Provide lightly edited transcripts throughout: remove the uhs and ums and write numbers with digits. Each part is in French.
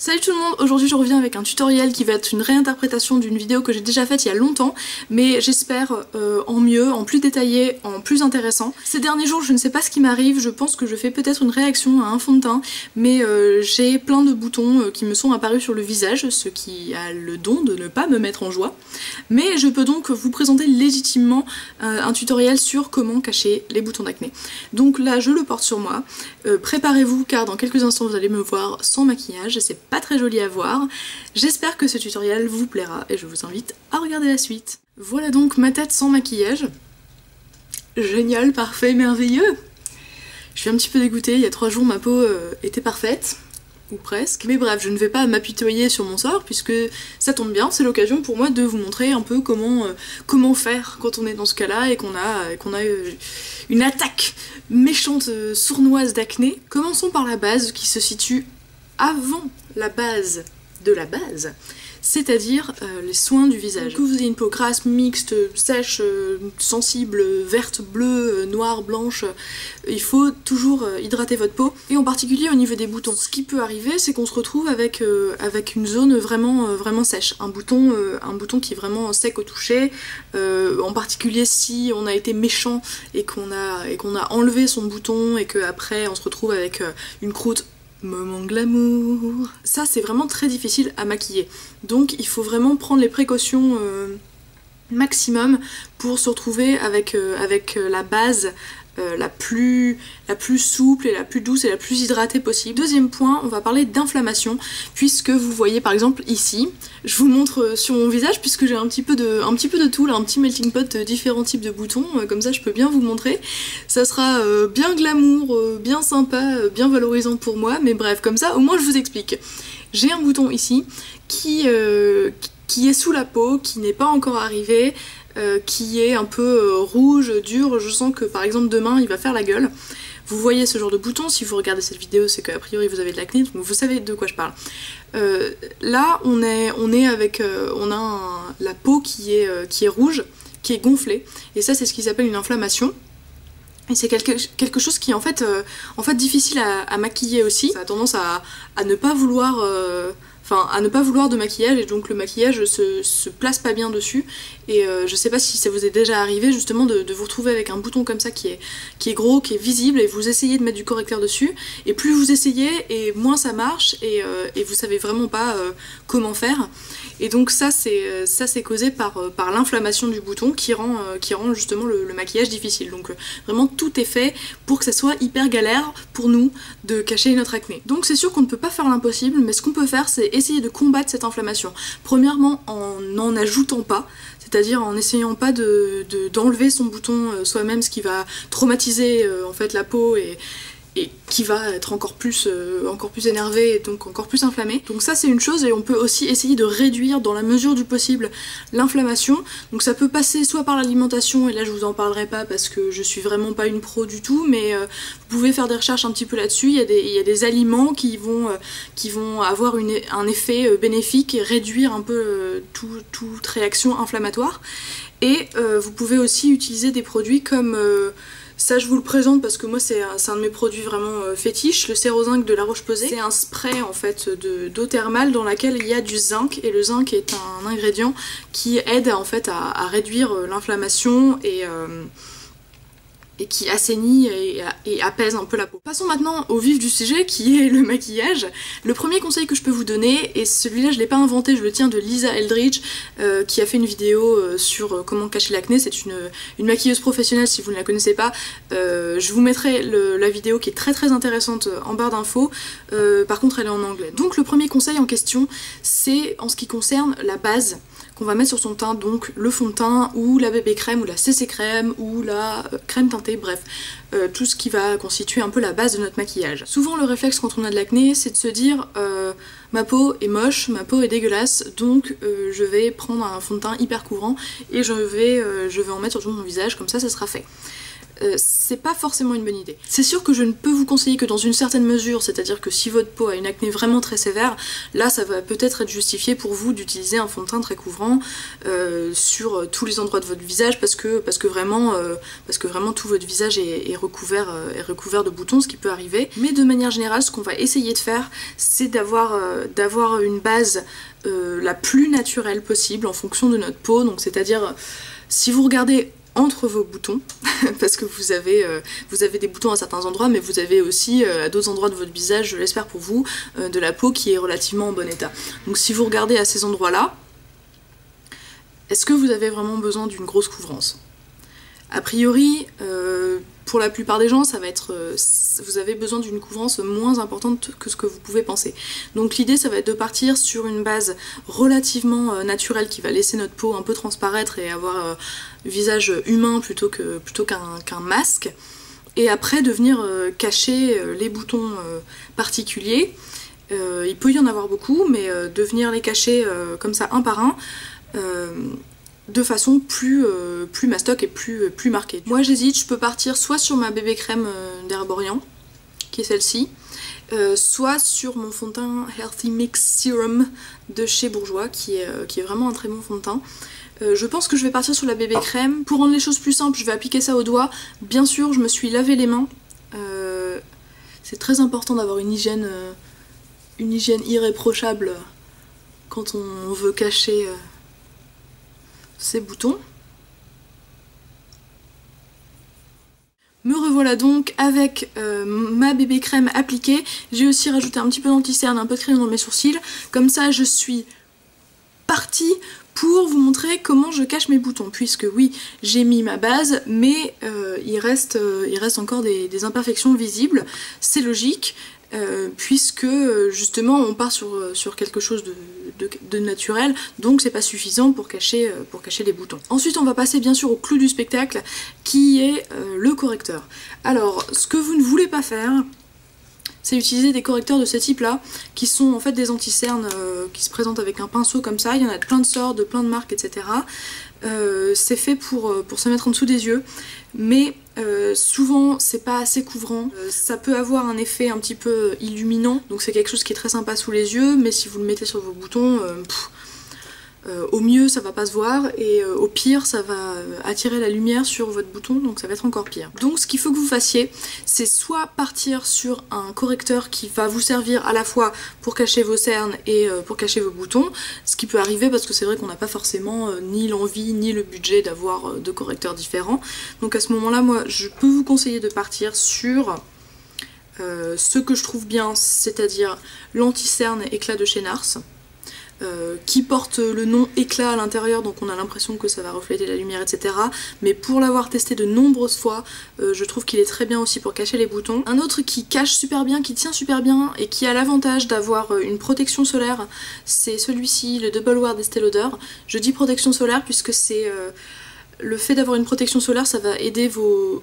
Salut tout le monde, aujourd'hui je reviens avec un tutoriel qui va être une réinterprétation d'une vidéo que j'ai déjà faite il y a longtemps, mais j'espère en mieux, en plus détaillé, en plus intéressant. Ces derniers jours je ne sais pas ce qui m'arrive, je pense que je fais peut-être une réaction à un fond de teint, mais j'ai plein de boutons qui me sont apparus sur le visage, ce qui a le don de ne pas me mettre en joie. Mais je peux donc vous présenter légitimement un tutoriel sur comment cacher les boutons d'acné. Donc là je le porte sur moi, préparez-vous car dans quelques instants vous allez me voir sans maquillage, c'est pas très joli à voir. J'espère que ce tutoriel vous plaira et je vous invite à regarder la suite. Voilà donc ma tête sans maquillage. Génial, parfait, merveilleux. Je suis un petit peu dégoûtée, il y a 3 jours ma peau était parfaite. Ou presque. Mais bref, je ne vais pas m'apitoyer sur mon sort puisque ça tombe bien, c'est l'occasion pour moi de vous montrer un peu comment faire quand on est dans ce cas-là et qu'on a une attaque méchante sournoise d'acné. Commençons par la base qui se situe avant la base de la base, c'est-à-dire les soins du visage. Que vous ayez une peau grasse, mixte, sèche, sensible, verte, bleue, noire, blanche, il faut toujours hydrater votre peau, et en particulier au niveau des boutons. Ce qui peut arriver, c'est qu'on se retrouve avec une zone vraiment sèche, un bouton qui est vraiment sec au toucher, en particulier si on a été méchant et qu'on a enlevé son bouton et qu'après on se retrouve avec une croûte. Moment glamour. Ça c'est vraiment très difficile à maquiller. Donc il faut vraiment prendre les précautions maximum pour se retrouver avec la base la plus souple et la plus douce et la plus hydratée possible. Deuxième point, on va parler d'inflammation, puisque vous voyez par exemple ici, je vous montre sur mon visage puisque j'ai un petit peu de tout là, un petit melting pot de différents types de boutons, comme ça je peux bien vous montrer. Ça sera bien glamour, bien sympa, bien valorisant pour moi, mais bref, comme ça au moins je vous explique. J'ai un bouton ici qui est sous la peau, qui n'est pas encore arrivé, qui est un peu rouge, dur, je sens que par exemple demain il va faire la gueule. Vous voyez ce genre de bouton, si vous regardez cette vidéo c'est qu'a priori vous avez de l'acné, donc vous savez de quoi je parle. Là on a la peau qui est rouge, qui est gonflée, et ça c'est ce qu'ils appellent une inflammation. Et c'est quelque chose qui est en fait difficile à maquiller aussi. Ça a tendance à ne pas vouloir... à ne pas vouloir de maquillage, et donc le maquillage se place pas bien dessus, et je sais pas si ça vous est déjà arrivé justement de vous retrouver avec un bouton comme ça qui est gros, qui est visible, et vous essayez de mettre du correcteur dessus, et plus vous essayez et moins ça marche, et vous savez vraiment pas comment faire. Et donc ça c'est causé par l'inflammation du bouton qui rend justement le maquillage difficile. Donc vraiment tout est fait pour que ça soit hyper galère pour nous de cacher notre acné. Donc c'est sûr qu'on ne peut pas faire l'impossible, mais ce qu'on peut faire c'est essayer de combattre cette inflammation. Premièrement en n'en ajoutant pas, c'est-à-dire en n'essayant pas d'enlever son bouton soi-même, ce qui va traumatiser en fait la peau et qui va être encore plus énervé et donc encore plus inflammé. Donc ça c'est une chose, et on peut aussi essayer de réduire dans la mesure du possible l'inflammation. Donc ça peut passer soit par l'alimentation, et là je vous en parlerai pas parce que je suis vraiment pas une pro du tout, mais vous pouvez faire des recherches un petit peu là-dessus. Il y a des aliments qui vont avoir un effet bénéfique et réduire un peu toute réaction inflammatoire. Et vous pouvez aussi utiliser des produits comme... ça je vous le présente parce que moi c'est un de mes produits vraiment fétiches, le Sérozinc de La Roche-Posay. C'est un spray en fait d'eau thermale dans laquelle il y a du zinc, et le zinc est un ingrédient qui aide en fait à réduire l'inflammation et qui assainit et apaise un peu la peau. Passons maintenant au vif du sujet qui est le maquillage. Le premier conseil que je peux vous donner, et celui-là je l'ai pas inventé, je le tiens de Lisa Eldridge qui a fait une vidéo sur comment cacher l'acné. C'est une maquilleuse professionnelle, si vous ne la connaissez pas. Je vous mettrai la vidéo qui est très intéressante en barre d'infos. Par contre elle est en anglais. Donc le premier conseil en question, c'est en ce qui concerne la base qu'on va mettre sur son teint, donc le fond de teint ou la bébé crème ou la CC crème ou la crème teintée, bref, tout ce qui va constituer un peu la base de notre maquillage. Souvent le réflexe quand on a de l'acné, c'est de se dire ma peau est moche, ma peau est dégueulasse, donc je vais prendre un fond de teint hyper couvrant et je vais en mettre sur tout mon visage, comme ça sera fait. c'est pas forcément une bonne idée. C'est sûr que je ne peux vous conseiller que dans une certaine mesure, c'est-à-dire que si votre peau a une acné vraiment très sévère, là ça va peut-être être justifié pour vous d'utiliser un fond de teint très couvrant sur tous les endroits de votre visage parce que vraiment tout votre visage est recouvert de boutons, ce qui peut arriver. Mais de manière générale, ce qu'on va essayer de faire, c'est d'avoir une base la plus naturelle possible en fonction de notre peau, donc c'est-à-dire si vous regardez entre vos boutons, parce que vous avez des boutons à certains endroits, mais vous avez aussi à d'autres endroits de votre visage, je l'espère pour vous, de la peau qui est relativement en bon état. Donc si vous regardez à ces endroits-là, est-ce que vous avez vraiment besoin d'une grosse couvrance? A priori, pour la plupart des gens, ça va être, vous avez besoin d'une couvrance moins importante que ce que vous pouvez penser. Donc l'idée, ça va être de partir sur une base relativement naturelle qui va laisser notre peau un peu transparaître et avoir un visage humain plutôt qu'un masque. Et après, de venir cacher les boutons particuliers. Il peut y en avoir beaucoup, mais de venir les cacher comme ça un par un. De façon plus mastoc et plus marquée. Moi j'hésite, je peux partir soit sur ma bébé crème d'Herborian, qui est celle-ci, soit sur mon fond de teint Healthy Mix Serum de chez Bourjois, qui est vraiment un très bon fond de teint. Je pense que je vais partir sur la bébé crème. Pour rendre les choses plus simples, je vais appliquer ça au doigt. Bien sûr, je me suis lavé les mains. C'est très important d'avoir une hygiène irréprochable quand on veut cacher ces boutons. Me revoilà donc avec ma bébé crème appliquée. J'ai aussi rajouté un petit peu d'anti-cerne, un peu de crème dans mes sourcils. Comme ça, je suis partie pour vous montrer comment je cache mes boutons. Puisque oui, j'ai mis ma base, mais il reste encore des imperfections visibles. C'est logique. Puisque justement on part sur quelque chose de naturel, donc c'est pas suffisant pour cacher les boutons. Ensuite on va passer bien sûr au clou du spectacle qui est le correcteur. Alors ce que vous ne voulez pas faire, c'est utiliser des correcteurs de ce type là, qui sont en fait des anti-cernes qui se présentent avec un pinceau comme ça. Il y en a de plein de sortes, de plein de marques, etc. C'est fait pour se mettre en dessous des yeux, mais souvent c'est pas assez couvrant, ça peut avoir un effet un petit peu illuminant, donc c'est quelque chose qui est très sympa sous les yeux, mais si vous le mettez sur vos boutons, au mieux ça va pas se voir et au pire ça va attirer la lumière sur votre bouton, donc ça va être encore pire. Donc ce qu'il faut que vous fassiez, c'est soit partir sur un correcteur qui va vous servir à la fois pour cacher vos cernes et pour cacher vos boutons, ce qui peut arriver parce que c'est vrai qu'on n'a pas forcément ni l'envie ni le budget d'avoir deux correcteurs différents. Donc à ce moment là, moi je peux vous conseiller de partir sur ce que je trouve bien, c'est-à-dire l'anti-cerne éclat de chez Nars. Qui porte le nom éclat à l'intérieur, donc on a l'impression que ça va refléter la lumière, etc. Mais pour l'avoir testé de nombreuses fois, je trouve qu'il est très bien aussi pour cacher les boutons. Un autre qui cache super bien, qui tient super bien et qui a l'avantage d'avoir une protection solaire, c'est celui-ci, le Double Wear d'Estée Lauder. Je dis protection solaire puisque c'est le fait d'avoir une protection solaire, ça va aider vos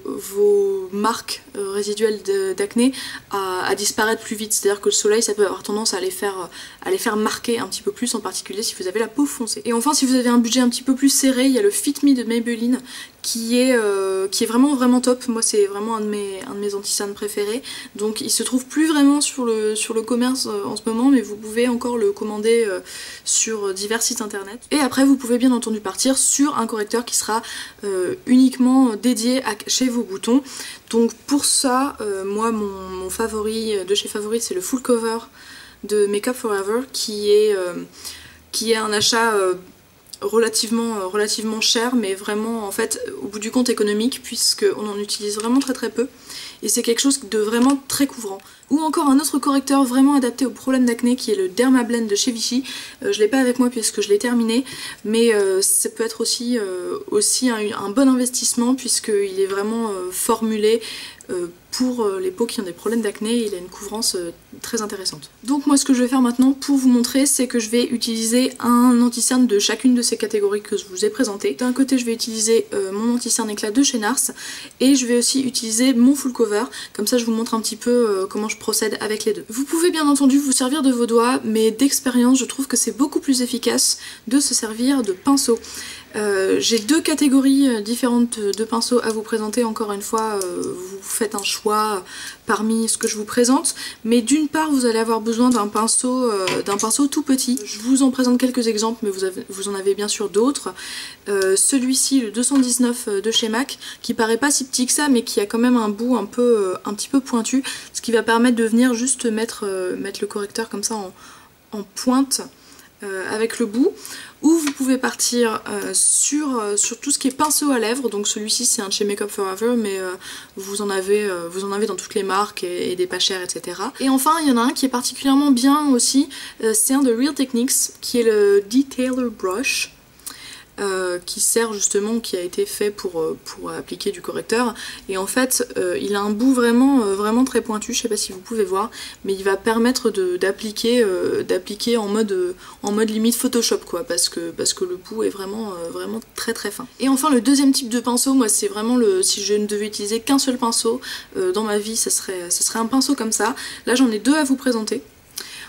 marques résiduelles d'acné à disparaître plus vite. C'est-à-dire que le soleil, ça peut avoir tendance à les faire marquer un petit peu plus, en particulier si vous avez la peau foncée. Et enfin, si vous avez un budget un petit peu plus serré, il y a le Fit Me de Maybelline qui est vraiment top. Moi, c'est vraiment un de mes anti-cernes préférés. Donc, il se trouve plus vraiment sur le commerce en ce moment, mais vous pouvez encore le commander sur divers sites internet. Et après, vous pouvez bien entendu partir sur un correcteur qui sera uniquement dédié à cacher vos boutons. Donc pour ça, moi mon favori de chez Favori, c'est le Full Cover de Make Up For Ever qui est un achat relativement cher, mais vraiment en fait au bout du compte économique, puisqu'on en utilise vraiment très peu et c'est quelque chose de vraiment très couvrant. Ou encore un autre correcteur vraiment adapté aux problèmes d'acné qui est le Derma Blend de chez Vichy. Je l'ai pas avec moi puisque je l'ai terminé, mais ça peut être aussi un bon investissement puisqu'il est vraiment formulé pour les peaux qui ont des problèmes d'acné. Il a une couvrance très intéressante. Donc moi ce que je vais faire maintenant pour vous montrer, c'est que je vais utiliser un anti-cerne de chacune de ces catégories que je vous ai présentées. D'un côté je vais utiliser mon anti-cerne éclat de chez Nars et je vais aussi utiliser mon full cover, comme ça je vous montre un petit peu comment je procède avec les deux. Vous pouvez bien entendu vous servir de vos doigts, mais d'expérience je trouve que c'est beaucoup plus efficace de se servir de pinceau. J'ai deux catégories différentes de pinceaux à vous présenter. Encore une fois, vous faites un choix parmi ce que je vous présente. Mais d'une part, vous allez avoir besoin d'un pinceau tout petit. Je vous en présente quelques exemples, mais vous en avez bien sûr d'autres. Celui-ci, le 219 de chez MAC, qui paraît pas si petit que ça, mais qui a quand même un bout un petit peu pointu, ce qui va permettre de venir juste mettre le correcteur comme ça en pointe avec le bout. Ou vous pouvez partir sur tout ce qui est pinceau à lèvres. Donc celui-ci c'est un de chez Makeup Forever, mais vous en avez dans toutes les marques et des pas chers, etc. Et enfin il y en a un qui est particulièrement bien aussi, c'est un de Real Techniques qui est le Detailer Brush. Qui sert justement, qui a été fait pour appliquer du correcteur, et en fait il a un bout vraiment très pointu, je sais pas si vous pouvez voir, mais il va permettre d'appliquer en mode limite Photoshop quoi, parce que le bout est vraiment très fin. Et enfin le deuxième type de pinceau, moi c'est vraiment si je ne devais utiliser qu'un seul pinceau dans ma vie, ce serait un pinceau comme ça. Là j'en ai deux à vous présenter.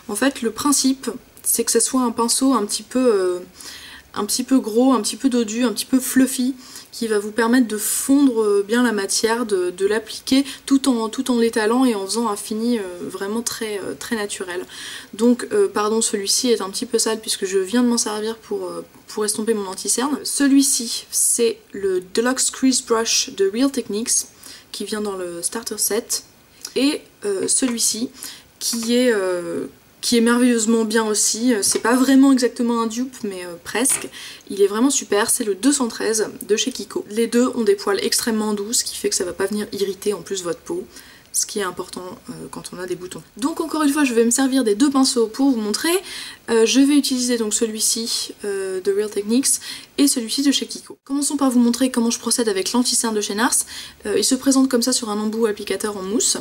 En fait le principe c'est que ce soit un pinceau un petit peu gros, un petit peu dodu, un petit peu fluffy, qui va vous permettre de fondre bien la matière, de l'appliquer tout en l'étalant et en faisant un fini vraiment très naturel. Donc pardon, celui-ci est un petit peu sale puisque je viens de m'en servir pour estomper mon anti-cerne. Celui-ci c'est le Deluxe Crease Brush de Real Techniques qui vient dans le starter set, et celui-ci qui est merveilleusement bien aussi. C'est pas vraiment exactement un dupe, mais presque. Il est vraiment super, c'est le 213 de chez Kiko. Les deux ont des poils extrêmement doux, ce qui fait que ça va pas venir irriter en plus votre peau, ce qui est important quand on a des boutons. Donc encore une fois, je vais me servir des deux pinceaux pour vous montrer. Je vais utiliser donc celui-ci de Real Techniques et celui-ci de chez Kiko. Commençons par vous montrer comment je procède avec l'anti-cerne de chez NARS. Il se présente comme ça sur un embout applicateur en mousse,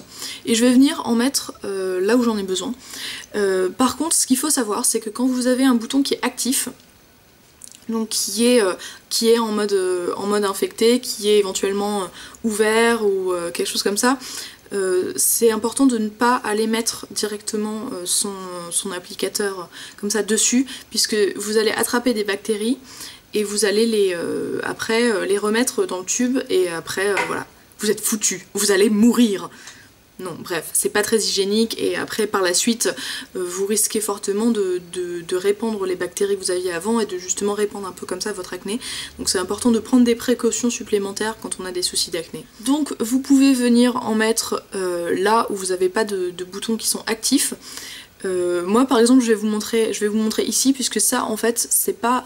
et je vais venir en mettre là où j'en ai besoin. Par contre, ce qu'il faut savoir, c'est que quand vous avez un bouton qui est actif, donc qui est en mode infecté, qui est éventuellement ouvert ou quelque chose comme ça, c'est important de ne pas aller mettre directement son applicateur comme ça dessus, puisque vous allez attraper des bactéries et vous allez après les remettre dans le tube, et après voilà, vous êtes foutu, vous allez mourir. Non, bref, c'est pas très hygiénique, et après par la suite vous risquez fortement de répandre les bactéries que vous aviez avant et de justement répandre un peu comme ça votre acné. Donc c'est important de prendre des précautions supplémentaires quand on a des soucis d'acné. Donc vous pouvez venir en mettre là où vous n'avez pas de boutons qui sont actifs. Moi par exemple je vais vous montrer ici, puisque ça en fait c'est pas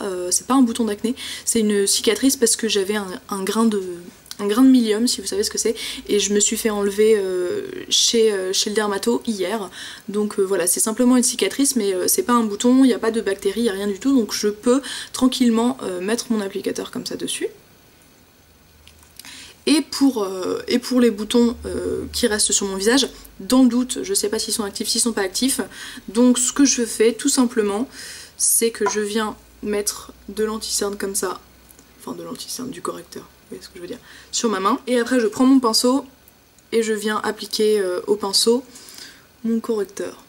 un bouton d'acné, c'est une cicatrice parce que j'avais un grain de milium, si vous savez ce que c'est, et je me suis fait enlever chez le dermato hier. Donc voilà, c'est simplement une cicatrice, mais c'est pas un bouton, il n'y a pas de bactéries, il n'y a rien du tout, donc je peux tranquillement mettre mon applicateur comme ça dessus. Et pour les boutons qui restent sur mon visage, dans le doute, je sais pas s'ils sont actifs, s'ils sont pas actifs, donc ce que je fais tout simplement, c'est que je viens mettre de l'anti-cerne comme ça, enfin de l'anti-cerne, du correcteur, vous voyez ce que je veux dire, sur ma main, et après je prends mon pinceau et je viens appliquer au pinceau mon correcteur.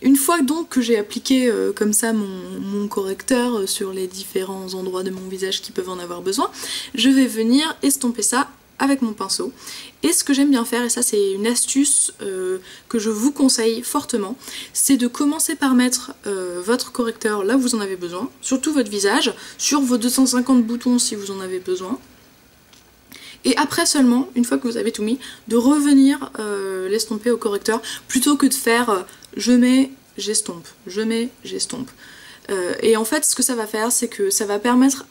Une fois donc que j'ai appliqué comme ça mon correcteur sur les différents endroits de mon visage qui peuvent en avoir besoin, je vais venir estomper ça avec mon pinceau. Et ce que j'aime bien faire, et ça c'est une astuce que je vous conseille fortement, c'est de commencer par mettre votre correcteur là où vous en avez besoin, sur tout votre visage, sur vos 250 boutons si vous en avez besoin. Et après seulement, une fois que vous avez tout mis, de revenir l'estomper au correcteur, plutôt que de faire je mets, j'estompe, je mets, j'estompe. Et en fait ce que ça va faire, c'est que ça va permettre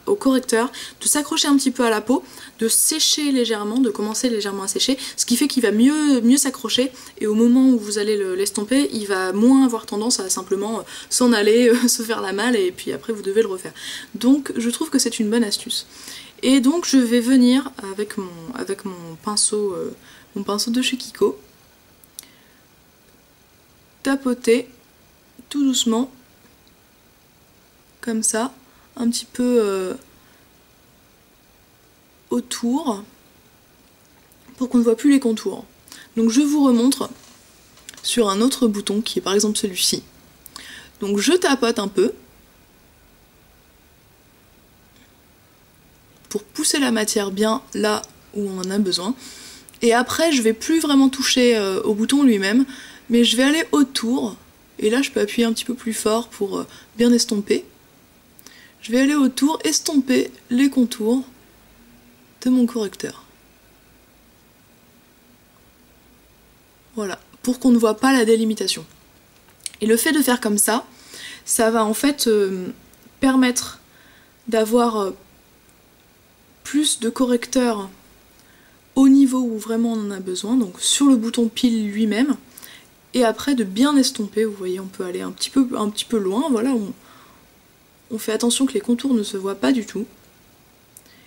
au correcteur de s'accrocher un petit peu à la peau, de sécher légèrement, de commencer légèrement à sécher, ce qui fait qu'il va mieux s'accrocher, et au moment où vous allez l'estomper, il va moins avoir tendance à simplement s'en aller, se faire la malle, et puis après vous devez le refaire. Donc je trouve que c'est une bonne astuce. Et donc je vais venir avec mon pinceau de chez Kiko, tapoter tout doucement, comme ça, un petit peu autour, pour qu'on ne voit plus les contours. Donc je vous remontre sur un autre bouton qui est par exemple celui-ci. Donc je tapote un peu pour pousser la matière bien là où on en a besoin. Et après je vais plus vraiment toucher au bouton lui-même, mais je vais aller autour, et là je peux appuyer un petit peu plus fort pour bien estomper. Je vais aller autour, estomper les contours de mon correcteur. Voilà, pour qu'on ne voit pas la délimitation. Et le fait de faire comme ça, ça va en fait permettre d'avoir plus de correcteur au niveau où vraiment on en a besoin, donc sur le bouton pile lui-même, et après de bien estomper. Vous voyez, on peut aller un petit peu loin, voilà, on fait attention que les contours ne se voient pas du tout.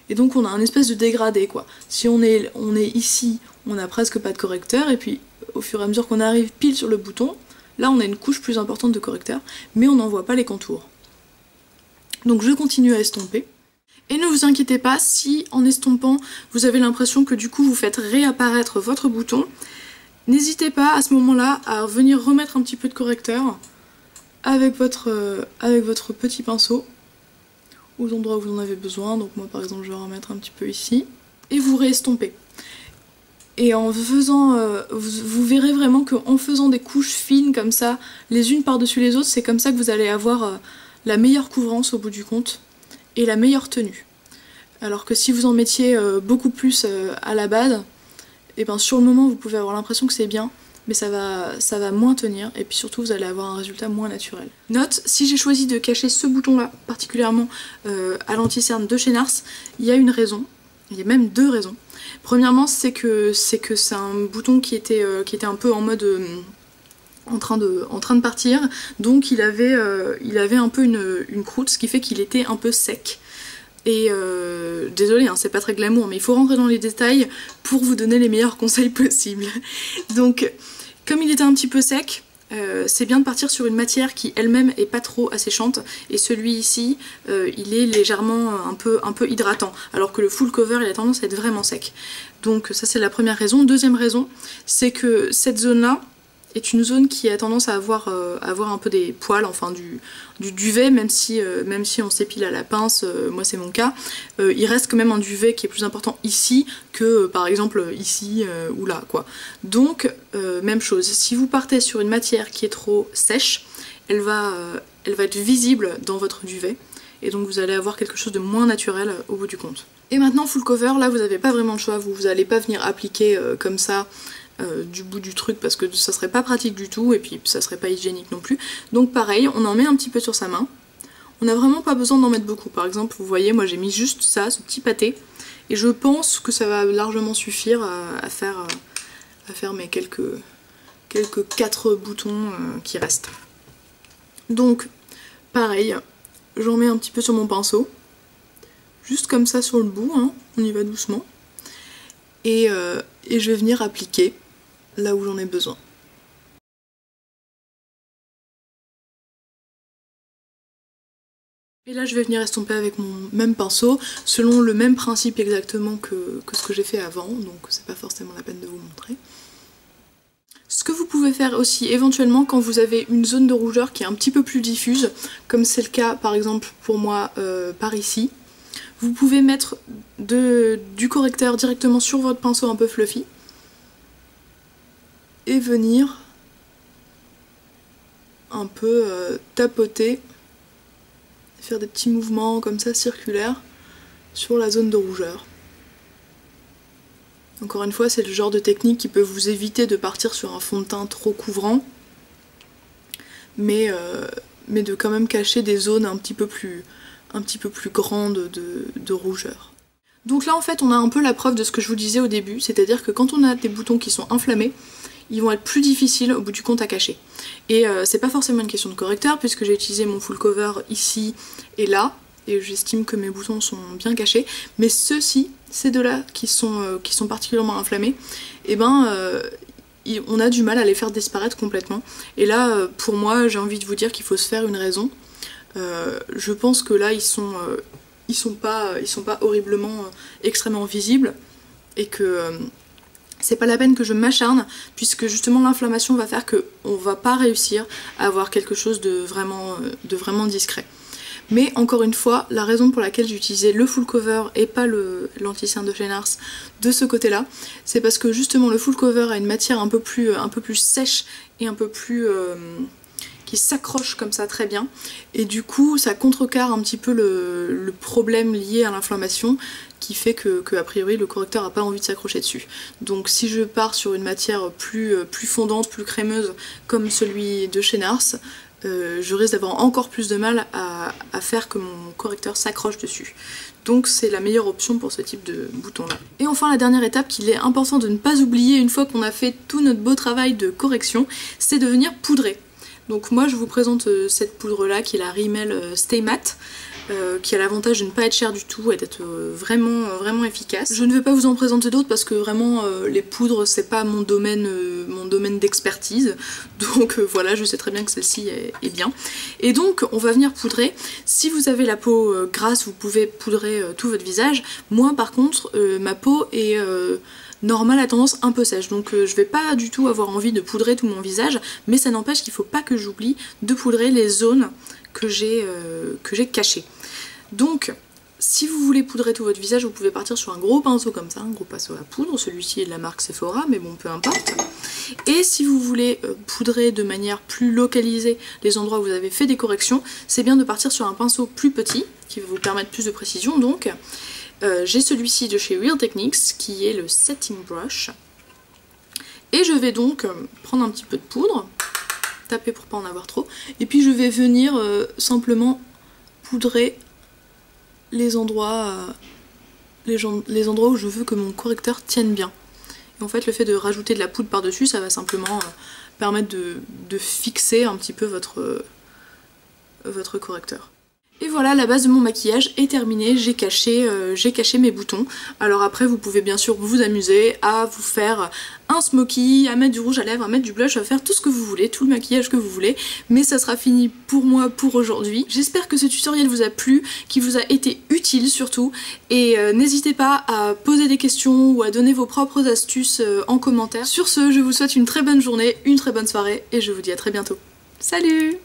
Et donc on a un espèce de dégradé quoi. Si on est ici, on n'a presque pas de correcteur, et puis au fur et à mesure qu'on arrive pile sur le bouton, là on a une couche plus importante de correcteur, mais on n'en voit pas les contours. Donc je continue à estomper. Et ne vous inquiétez pas si en estompant vous avez l'impression que du coup vous faites réapparaître votre bouton. N'hésitez pas à ce moment-là à venir remettre un petit peu de correcteur avec votre petit pinceau aux endroits où vous en avez besoin. Donc moi par exemple je vais remettre un petit peu ici, et vous réestompez. Et en faisant, vous verrez vraiment qu'en faisant des couches fines comme ça, les unes par-dessus les autres, c'est comme ça que vous allez avoir la meilleure couvrance au bout du compte, et la meilleure tenue. Alors que si vous en mettiez beaucoup plus à la base, et ben sur le moment vous pouvez avoir l'impression que c'est bien, mais ça va moins tenir, et puis surtout vous allez avoir un résultat moins naturel. Note, si j'ai choisi de cacher ce bouton là particulièrement à l'anti-cerne de chez Nars, il y a une raison, il y a même deux raisons. Premièrement, c'est que c'est un bouton qui était un peu en mode en train de partir, donc il avait un peu une croûte, ce qui fait qu'il était un peu sec. Et désolé, hein, c'est pas très glamour, mais il faut rentrer dans les détails pour vous donner les meilleurs conseils possibles. Donc, comme il était un petit peu sec, c'est bien de partir sur une matière qui elle-même est pas trop asséchante, et celui ici, il est légèrement un peu hydratant, alors que le full cover il a tendance à être vraiment sec. Donc ça c'est la première raison. Deuxième raison, c'est que cette zone-là est une zone qui a tendance à avoir un peu des poils, enfin du duvet, même si on s'épile à la pince, moi c'est mon cas, il reste quand même un duvet qui est plus important ici que par exemple ici ou là quoi. Donc même chose, si vous partez sur une matière qui est trop sèche, elle va être visible dans votre duvet, et donc vous allez avoir quelque chose de moins naturel au bout du compte. Et maintenant full cover, là vous n'avez pas vraiment le choix, vous n'allez pas venir appliquer comme ça du bout du truc, parce que ça serait pas pratique du tout, et puis ça serait pas hygiénique non plus. Donc pareil, on en met un petit peu sur sa main. On n'a vraiment pas besoin d'en mettre beaucoup. Par exemple, vous voyez, moi j'ai mis juste ça, ce petit pâté, et je pense que ça va largement suffire à faire mes quelques 4 boutons qui restent. Donc pareil, j'en mets un petit peu sur mon pinceau, juste comme ça sur le bout, hein, on y va doucement, et je vais venir appliquer là où j'en ai besoin. Et là je vais venir estomper avec mon même pinceau, selon le même principe exactement que ce que j'ai fait avant, donc c'est pas forcément la peine de vous montrer. Ce que vous pouvez faire aussi éventuellement quand vous avez une zone de rougeur qui est un petit peu plus diffuse, comme c'est le cas par exemple pour moi par ici, vous pouvez mettre du correcteur directement sur votre pinceau un peu fluffy, et venir un peu tapoter, faire des petits mouvements comme ça circulaires sur la zone de rougeur. Encore une fois, c'est le genre de technique qui peut vous éviter de partir sur un fond de teint trop couvrant, mais de quand même cacher des zones un petit peu plus grandes de rougeur. Donc là en fait on a un peu la preuve de ce que je vous disais au début, c'est-à-dire que quand on a des boutons qui sont inflammés, ils vont être plus difficiles au bout du compte à cacher. Et c'est pas forcément une question de correcteur puisque j'ai utilisé mon full cover ici et là, et j'estime que mes boutons sont bien cachés, mais ceux-ci, ces deux-là qui sont particulièrement inflammés, et on a du mal à les faire disparaître complètement. Et là pour moi j'ai envie de vous dire qu'il faut se faire une raison. Je pense que là ils sont pas horriblement extrêmement visibles et que c'est pas la peine que je m'acharne puisque justement l'inflammation va faire qu'on va pas réussir à avoir quelque chose de vraiment discret. Mais encore une fois, la raison pour laquelle j'ai utilisé le full cover et pas l'anti-cerne de chez NARS de ce côté-là, c'est parce que justement le full cover a une matière un peu plus sèche et un peu plus qui s'accroche comme ça très bien, et du coup ça contrecarre un petit peu le problème lié à l'inflammation qui fait que a priori le correcteur n'a pas envie de s'accrocher dessus. Donc si je pars sur une matière plus fondante, plus crémeuse comme celui de chez NARS, je risque d'avoir encore plus de mal à faire que mon correcteur s'accroche dessus. Donc c'est la meilleure option pour ce type de bouton là. Et enfin la dernière étape qu'il est important de ne pas oublier une fois qu'on a fait tout notre beau travail de correction, c'est de venir poudrer. Donc moi je vous présente cette poudre là qui est la Rimmel Stay Matte, qui a l'avantage de ne pas être chère du tout et d'être vraiment efficace. Je ne vais pas vous en présenter d'autres parce que vraiment les poudres c'est pas mon domaine d'expertise, donc voilà, je sais très bien que celle-ci est bien. Et donc on va venir poudrer. Si vous avez la peau grasse vous pouvez poudrer tout votre visage. Moi par contre ma peau est normale à tendance un peu sèche, donc je vais pas du tout avoir envie de poudrer tout mon visage, mais ça n'empêche qu'il faut pas que j'oublie de poudrer les zones que j'ai cachées. Donc si vous voulez poudrer tout votre visage, vous pouvez partir sur un gros pinceau comme ça, un gros pinceau à poudre, celui-ci est de la marque Sephora, mais bon peu importe. Et si vous voulez poudrer de manière plus localisée les endroits où vous avez fait des corrections, c'est bien de partir sur un pinceau plus petit, qui va vous permettre plus de précision donc. J'ai celui-ci de chez Real Techniques qui est le Setting Brush. Et je vais donc prendre un petit peu de poudre, taper pour pas en avoir trop, et puis je vais venir simplement poudrer les endroits où je veux que mon correcteur tienne bien. Et en fait le fait de rajouter de la poudre par-dessus, ça va simplement permettre de fixer un petit peu votre correcteur. Et voilà, la base de mon maquillage est terminée, j'ai caché mes boutons. Alors après vous pouvez bien sûr vous amuser à vous faire un smokey, à mettre du rouge à lèvres, à mettre du blush, à faire tout ce que vous voulez, tout le maquillage que vous voulez, mais ça sera fini pour moi pour aujourd'hui. J'espère que ce tutoriel vous a plu, qu'il vous a été utile surtout, et n'hésitez pas à poser des questions ou à donner vos propres astuces en commentaire. Sur ce, je vous souhaite une très bonne journée, une très bonne soirée, et je vous dis à très bientôt. Salut!